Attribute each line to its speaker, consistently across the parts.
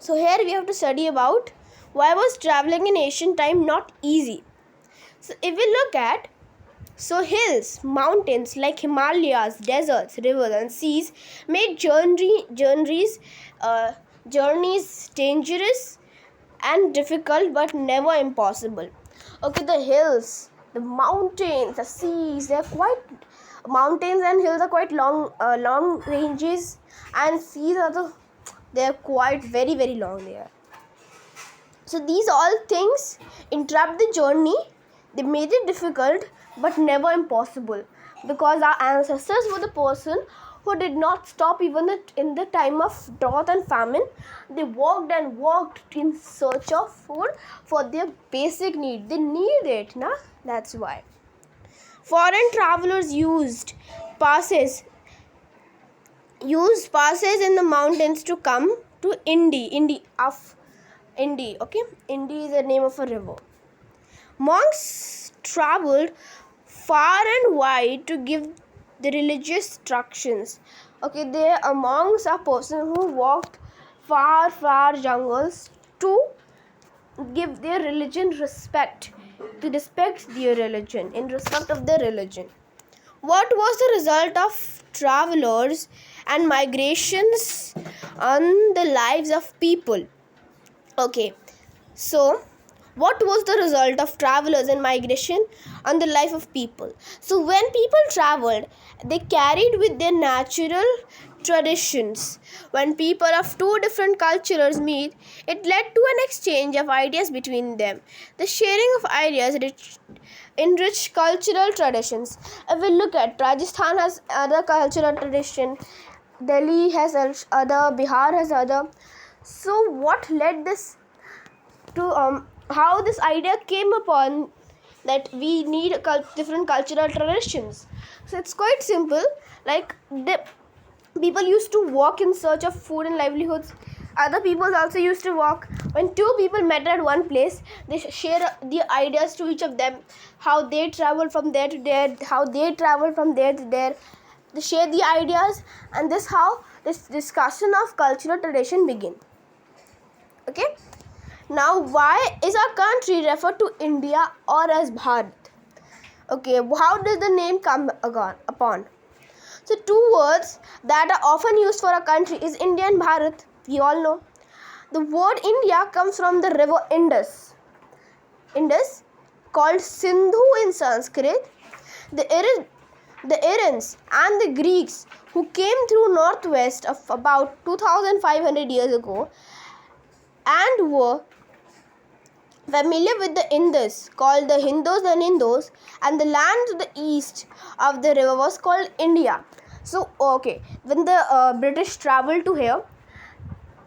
Speaker 1: So here we have to study about why was traveling in ancient time not easy. So if we look at, so hills, mountains like Himalayas, deserts, rivers and seas made journeys dangerous and difficult but never impossible. Okay, the hills, the mountains, the seas, mountains and hills are quite long ranges, and seas they're quite very long there. So these all things interrupt the journey. They made it difficult but never impossible, because our ancestors were the person who did not stop even in the time of drought and famine. They walked and walked in search of food for their basic need. They need it, na? That's why. Foreign travelers used passes in the mountains to come to Indi. Okay, Indi is the name of a river. Monks traveled far and wide to give the religious instructions. Okay, monks are person who walked far jungles to give their religion respect, to respect their religion, in respect of their religion. What was the result of travelers and migrations on the lives of people? Okay, so what was the result of travelers and migration on the life of people? So when people traveled, they carried with their natural traditions. When people of two different cultures meet, it led to an exchange of ideas between them. The sharing of ideas enrich cultural traditions. If we look at, Rajasthan has other cultural tradition, Delhi has other, Bihar has other. So what led this to how this idea came upon that we need different cultural traditions? So it's quite simple. Like, the people used to walk in search of food and livelihoods. Other people also used to walk. When two people met at one place, they share the ideas to each of them, how they travel from there to there, how they travel from there to there. They share the ideas, and this how this discussion of cultural tradition begin. Okay. Now, why is our country referred to India or as Bharat? Okay, how does the name come upon? So, two words that are often used for a country is India and Bharat. We all know. The word India comes from the river Indus, called Sindhu in Sanskrit. The Aryans and the Greeks, who came through northwest of about 2,500 years ago and were familiar with the Indus, called the Hindus and Indos, and the land to the east of the river was called India. So, okay, when the British traveled to here,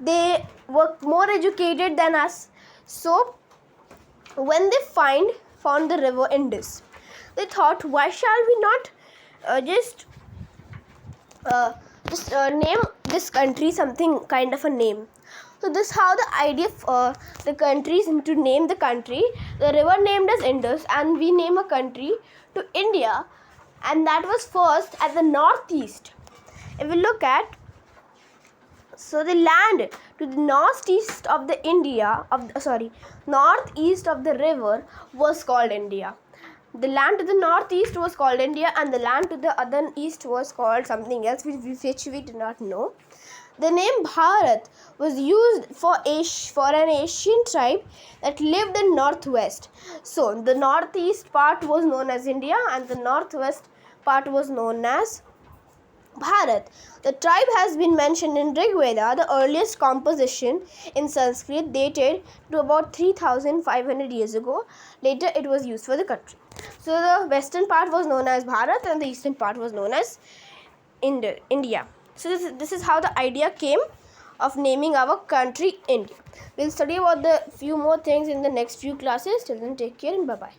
Speaker 1: they were more educated than us. So, when they found the river Indus, they thought, why shall we not just name this country something kind of a name? So this is how the idea of the countries to name the country. The river named as Indus, and we name a country to India, and that was first at the northeast. If we look at, so the land to the northeast of the northeast of the river was called India. The land to the northeast was called India, and the land to the other east was called something else which we did not know. The name Bharat was used for an Asian tribe that lived in northwest. So the northeast part was known as India, and the northwest part was known as Bharat. The tribe has been mentioned in Rig Veda. The earliest composition in Sanskrit dated to about 3,500 years ago. Later it was used for the country. So the western part was known as Bharat, and the eastern part was known as India. So this is how the idea came of naming our country India. We'll study about the few more things in the next few classes. Till then, take care and bye-bye.